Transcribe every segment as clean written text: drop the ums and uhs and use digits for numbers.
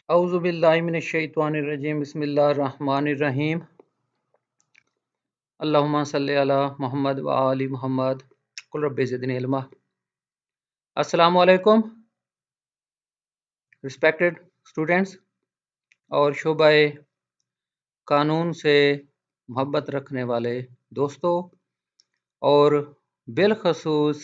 اعوذ باللہ من الشیطان الرجیم بسم اللہ الرحمن الرحیم اللہم صلی علی محمد و آل محمد قل رب زدنی علما۔ السلام علیکم رسپیکٹڈ اسٹوڈنٹس اور شعبہ قانون سے محبت رکھنے والے دوستوں اور بالخصوص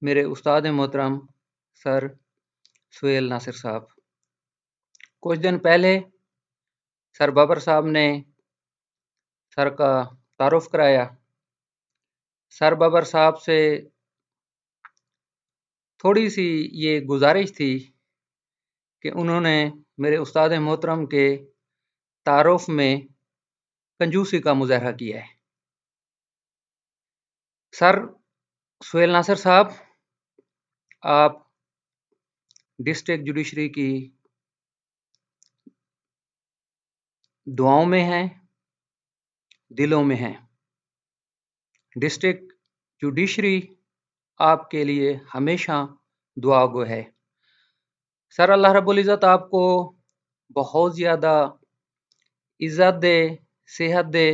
میرے استاد محترم سر سہیل ناصر صاحب۔ کچھ دن پہلے سر بابر صاحب نے سر کا تعارف کرایا۔ سر بابر صاحب سے تھوڑی سی یہ گزارش تھی کہ انہوں نے میرے استاد محترم کے تعارف میں کنجوسی کا مظاہرہ کیا ہے۔ سر سہیل ناصر صاحب، آپ ڈسٹرکٹ جوڈیشری کی دعاؤں میں ہیں، دلوں میں ہیں۔ ڈسٹرکٹ جوڈیشری آپ کے لیے ہمیشہ دعا گو ہے۔ سر اللہ رب العزت آپ کو بہت زیادہ عزت دے، صحت دے،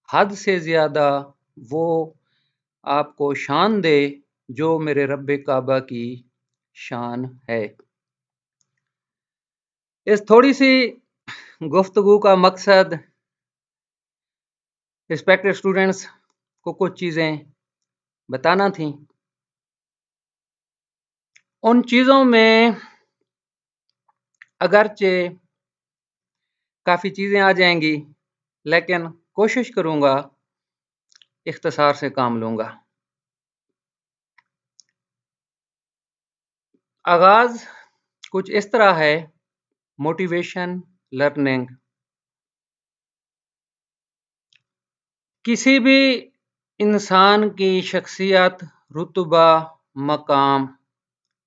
حد سے زیادہ وہ آپ کو شان دے جو میرے رب کعبہ کی شان ہے۔ اس تھوڑی سی گفتگو کا مقصد رسپیکٹڈ اسٹوڈنٹس کو کچھ چیزیں بتانا تھیں۔ ان چیزوں میں اگرچہ کافی چیزیں آ جائیں گی، لیکن کوشش کروں گا اختصار سے کام لوں گا۔ آغاز کچھ اس طرح ہے، موٹیویشن لرننگ۔ کسی بھی انسان کی شخصیت، رتبہ، مقام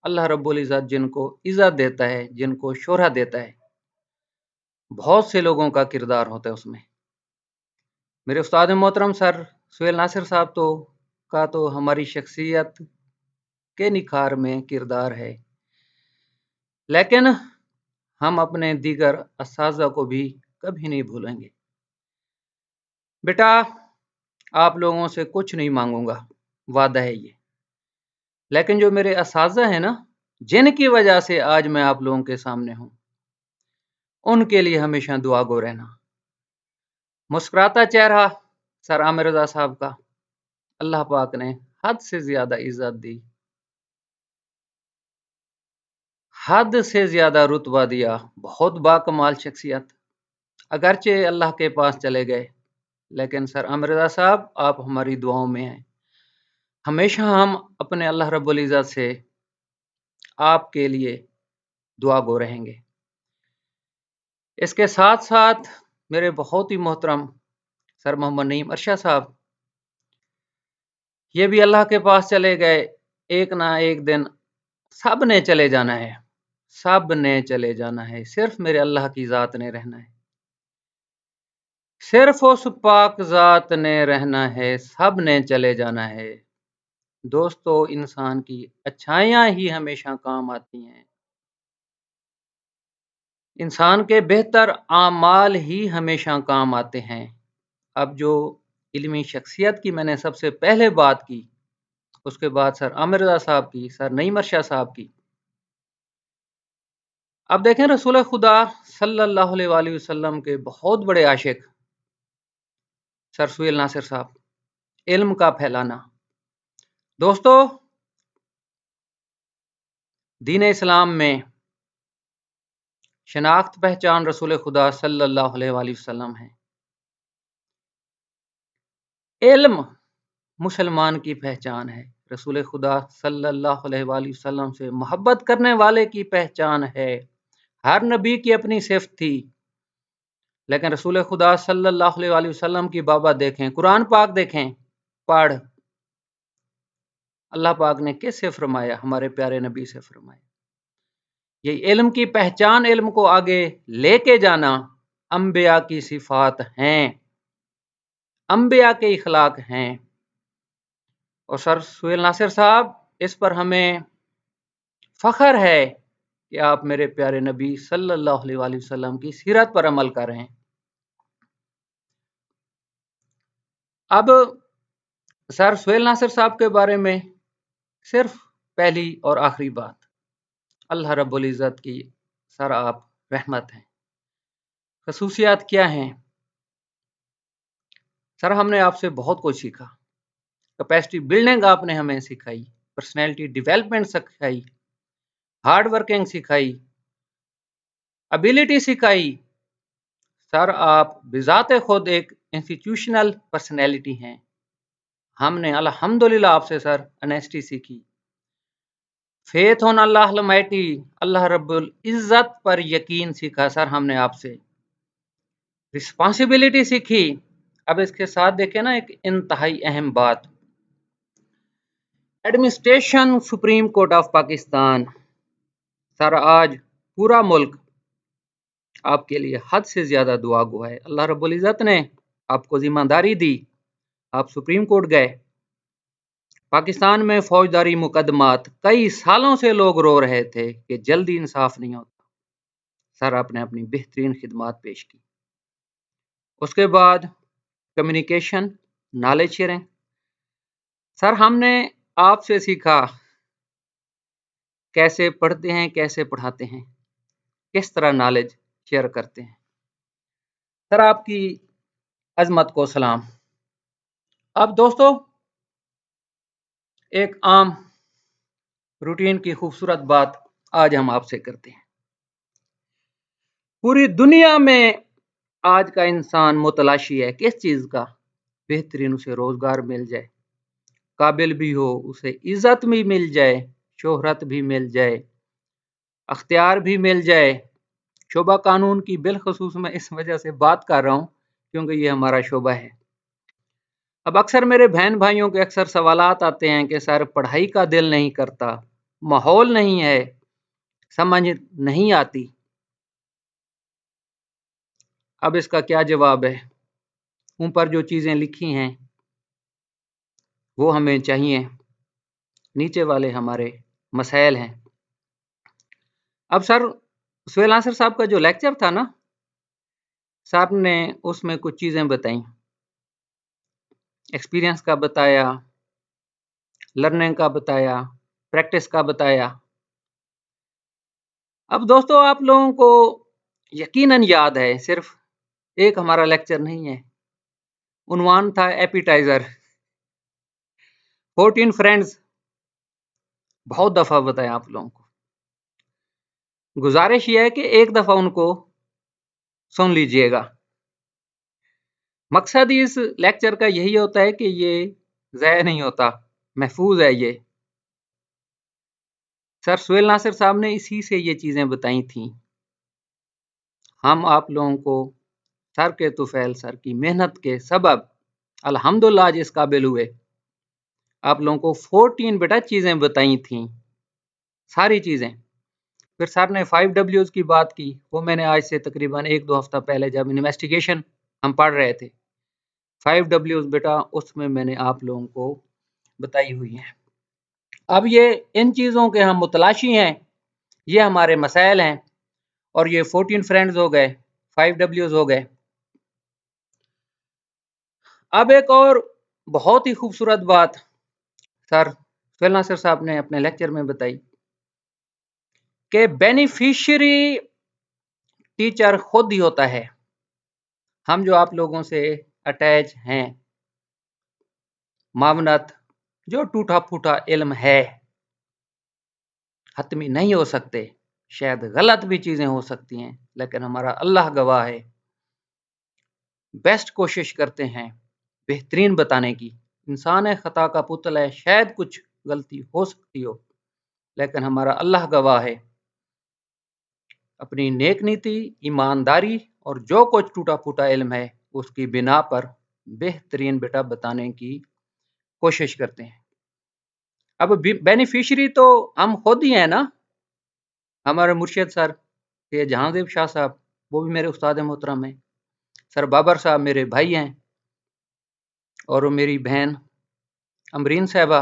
اللہ رب العزت جن کو عزت دیتا ہے، جن کو شہرت دیتا ہے، بہت سے لوگوں کا کردار ہوتا ہے اس میں۔ میرے استاد محترم سر سہیل ناصر صاحب تو ہماری شخصیت کے نکھار میں کردار ہے، لیکن ہم اپنے دیگر اساتذہ کو بھی کبھی نہیں بھولیں گے۔ بیٹا، آپ لوگوں سے کچھ نہیں مانگوں گا، وعدہ ہے یہ، لیکن جو میرے اساتذہ ہیں نا، جن کی وجہ سے آج میں آپ لوگوں کے سامنے ہوں، ان کے لیے ہمیشہ دعا گو رہنا۔ مسکراتا چہرہ سر عامر رضا صاحب کا اللہ پاک نے حد سے زیادہ عزت دی، حد سے زیادہ رتبہ دیا، بہت باکمال شخصیت۔ اگرچہ اللہ کے پاس چلے گئے، لیکن سر عامر رضا صاحب آپ ہماری دعاؤں میں ہیں۔ ہمیشہ ہم اپنے اللہ رب العزت سے آپ کے لیے دعا گو رہیں گے۔ اس کے ساتھ ساتھ میرے بہت ہی محترم سر محمد نعیم ارشد صاحب، یہ بھی اللہ کے پاس چلے گئے۔ ایک نہ ایک دن سب نے چلے جانا ہے، سب نے چلے جانا ہے، صرف میرے اللہ کی ذات نے رہنا ہے، صرف اس پاک ذات نے رہنا ہے، سب نے چلے جانا ہے۔ دوستو، انسان کی اچھائیاں ہی ہمیشہ کام آتی ہیں، انسان کے بہتر اعمال ہی ہمیشہ کام آتے ہیں۔ اب جو علمی شخصیت کی میں نے سب سے پہلے بات کی، اس کے بعد سر عامر رضا صاحب کی، سر نعیم ارشد صاحب کی۔ اب دیکھیں، رسول خدا صلی اللہ علیہ وآلہ وسلم کے بہت بڑے عاشق سر سہیل ناصر صاحب، علم کا پھیلانا۔ دوستو، دین اسلام میں شناخت پہچان رسول خدا صلی اللہ علیہ وآلہ وسلم ہے۔ علم مسلمان کی پہچان ہے، رسول خدا صلی اللہ علیہ وآلہ وسلم سے محبت کرنے والے کی پہچان ہے۔ ہر نبی کی اپنی صفت تھی، لیکن رسول خدا صلی اللہ علیہ وآلہ وسلم کی بابا دیکھیں، قرآن پاک دیکھیں، پڑھ، اللہ پاک نے کس سے فرمایا؟ ہمارے پیارے نبی سے فرمایا۔ یہ علم کی پہچان، علم کو آگے لے کے جانا انبیاء کی صفات ہیں، انبیاء کے اخلاق ہیں۔ اور سر سہیل ناصر صاحب، اس پر ہمیں فخر ہے کہ آپ میرے پیارے نبی صلی اللہ علیہ وآلہ وسلم کی سیرت پر عمل کر رہے ہیں۔ اب سر سہیل ناصر صاحب کے بارے میں صرف پہلی اور آخری بات، اللہ رب العزت کی سر آپ رحمت ہیں۔ خصوصیات کیا ہیں؟ سر ہم نے آپ سے بہت کچھ سیکھا، کیپیسٹی بلڈنگ آپ نے ہمیں سکھائی، پرسنالٹی ڈیولپمنٹ سکھائی، ہارڈ ورکنگ سکھائی، ابیلٹی سکھائی۔ سر آپ بذات خود ایک انسٹیٹیوشنل پرسنالٹی ہیں۔ ہم نے الحمدللہ آپ سے سر انیسٹی سیکھی، فیتھ آن اللہ المائٹی، اللہ رب العزت پر یقین سیکھا سر ہم نے آپ سے، رسپانسبلٹی سیکھی۔ اب اس کے ساتھ دیکھیں نا ایک انتہائی اہم بات، administration supreme court of Pakistan. Sir آج پورا ملک آپ کے لیے حد سے زیادہ دعا گو ہے۔ اللہ رب العزت نے آپ کو ذمہ داری دی، آپ سپریم کورٹ گئے۔ پاکستان میں فوجداری مقدمات کئی سالوں سے لوگ رو رہے تھے کہ جلدی انصاف نہیں ہوتا، سر آپ نے اپنی بہترین خدمات پیش کی۔ اس کے بعد کمیونیکیشن، نالج شیئرنگ، سر ہم نے آپ سے سیکھا کیسے پڑھتے ہیں، کیسے پڑھاتے ہیں، کس طرح نالج شیئر کرتے ہیں۔ سر آپ کی عظمت کو سلام۔ اب دوستو ایک عام روٹین کی خوبصورت بات آج ہم آپ سے کرتے ہیں۔ پوری دنیا میں آج کا انسان متلاشی ہے کس چیز کا؟ بہترین اسے روزگار مل جائے، قابل بھی ہو، اسے عزت بھی مل جائے، شہرت بھی مل جائے، اختیار بھی مل جائے۔ شعبہ قانون کی بالخصوص میں اس وجہ سے بات کر رہا ہوں کیونکہ یہ ہمارا شعبہ ہے۔ اب اکثر میرے بہن بھائیوں کے اکثر سوالات آتے ہیں کہ سر پڑھائی کا دل نہیں کرتا، ماحول نہیں ہے، سمجھ نہیں آتی۔ اب اس کا کیا جواب ہے؟ اوپر جو چیزیں لکھی ہیں وہ ہمیں چاہیے، نیچے والے ہمارے مسائل ہیں۔ اب سر سہیل ناصر صاحب کا جو لیکچر تھا نا، سر نے اس میں کچھ چیزیں بتائیں، ایکسپیرینس کا بتایا، لرننگ کا بتایا، پریکٹس کا بتایا۔ اب دوستو آپ لوگوں کو یقیناً یاد ہے، صرف ایک ہمارا لیکچر نہیں ہے، عنوان تھا ایپیٹائزر، 14 فرینڈز، بہت دفعہ بتایا آپ لوگوں کو۔ گزارش یہ ہے کہ ایک دفعہ ان کو سن لیجئے گا۔ مقصد اس لیکچر کا یہی ہوتا ہے کہ یہ ضائع نہیں ہوتا، محفوظ ہے یہ۔ سر سہیل ناصر صاحب نے اسی سے یہ چیزیں بتائی تھیں۔ ہم آپ لوگوں کو سر کے طفیل، سر کی محنت کے سبب الحمدللہ آج اس قابل ہوئے۔ آپ لوگوں کو 14 بیٹا چیزیں بتائی تھیں، ساری چیزیں۔ پھر سر نے 5 Ws کی بات کی، وہ میں نے آج سے تقریباً 1-2 ہفتہ پہلے جب انویسٹیگیشن ہم پڑھ رہے تھے، 5 Ws بیٹا اس میں نے آپ لوگوں کو بتائی ہوئی ہیں۔ اب یہ ان چیزوں کے ہم متلاشی ہیں، یہ ہمارے مسائل ہیں، اور یہ 14 فرینڈز ہو گئے، 5 Ws ہو گئے۔ اب ایک اور بہت ہی خوبصورت بات سر سہیل ناصر صاحب نے اپنے لیکچر میں بتائی کہ بینیفیشری ٹیچر خود ہی ہوتا ہے۔ ہم جو آپ لوگوں سے اٹیچ ہیں، معاونت جو ٹوٹا پھوٹا علم ہے، حتمی نہیں ہو سکتے، شاید غلط بھی چیزیں ہو سکتی ہیں، لیکن ہمارا اللہ گواہ ہے، بیسٹ کوشش کرتے ہیں بہترین بتانے کی۔ انسان ہے، خطا کا پتل ہے، شاید کچھ غلطی ہو سکتی ہو، لیکن ہمارا اللہ گواہ ہے، اپنی نیک نیتی، ایمانداری اور جو کچھ ٹوٹا پھوٹا علم ہے اس کی بنا پر بہترین بیٹا بتانے کی کوشش کرتے ہیں۔ اب بینیفیشری تو ہم خود ہی ہیں نا، ہمارے مرشد سر جہانگیر شاہ صاحب، وہ بھی میرے استاد محترم ہیں، سر بابر صاحب میرے بھائی ہیں، اور میری بہن امرین صاحبہ،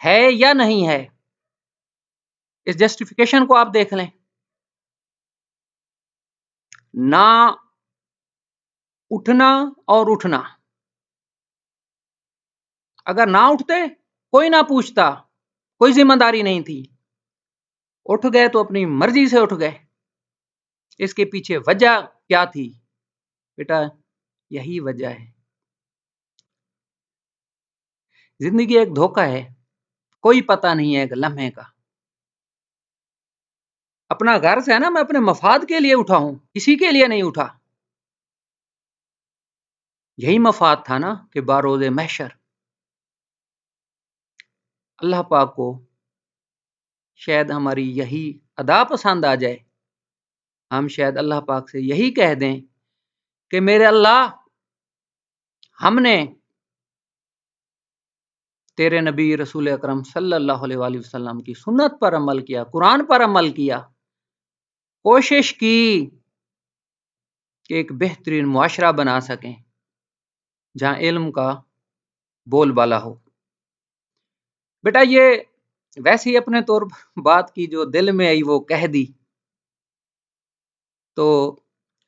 ہے یا نہیں ہے، اس جسٹیفیکیشن کو آپ دیکھ لیں. نہ اٹھنا اور اٹھنا، اگر نہ اٹھتے کوئی نہ پوچھتا، کوئی ذمہ داری نہیں تھی. اٹھ گئے تو اپنی مرضی سے اٹھ گئے. اس کے پیچھے وجہ کیا تھی بیٹا؟ یہی وجہ ہے. زندگی ایک دھوکہ ہے، کوئی پتہ نہیں ہے ایک لمحے کا. اپنا غرض ہے نا، میں اپنے مفاد کے لیے اٹھا ہوں، کسی کے لیے نہیں اٹھا. یہی مفاد تھا نا کہ باروز محشر اللہ پاک کو شاید ہماری یہی ادا پسند آ جائے، ہم شاید اللہ پاک سے یہی کہہ دیں کہ میرے اللہ، ہم نے تیرے نبی رسول اکرم صلی اللہ علیہ وآلہ وسلم کی سنت پر عمل کیا، قرآن پر عمل کیا، کوشش کی کہ ایک بہترین معاشرہ بنا سکیں جہاں علم کا بول بالا ہو. بیٹا یہ ویسے ہی اپنے طور پر بات کی، جو دل میں آئی وہ کہہ دی. تو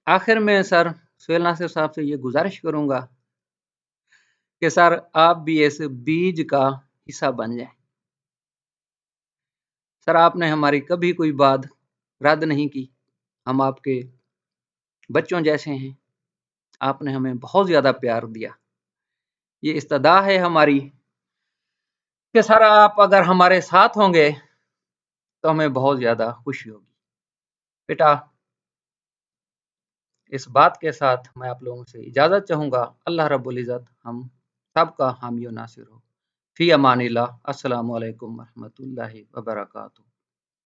آخر میں سر سہیل ناصر صاحب سے یہ گزارش کروں گا کہ سر آپ بھی اس بیج کا حصہ بن جائیں. سر آپ نے ہماری کبھی کوئی بات رد نہیں کی، ہم آپ کے بچوں جیسے ہیں، آپ نے ہمیں بہت زیادہ پیار دیا. یہ استدا ہے ہماری کہ سر آپ اگر ہمارے ساتھ ہوں گے تو ہمیں بہت زیادہ خوشی ہوگی. بیٹا اس بات کے ساتھ میں آپ لوگوں سے اجازت چاہوں گا. اللہ رب العزت ہم سب کا حامی و ناصر ہو. فی امان اللہ. السلام علیکم ورحمۃ اللہ وبرکاتہ.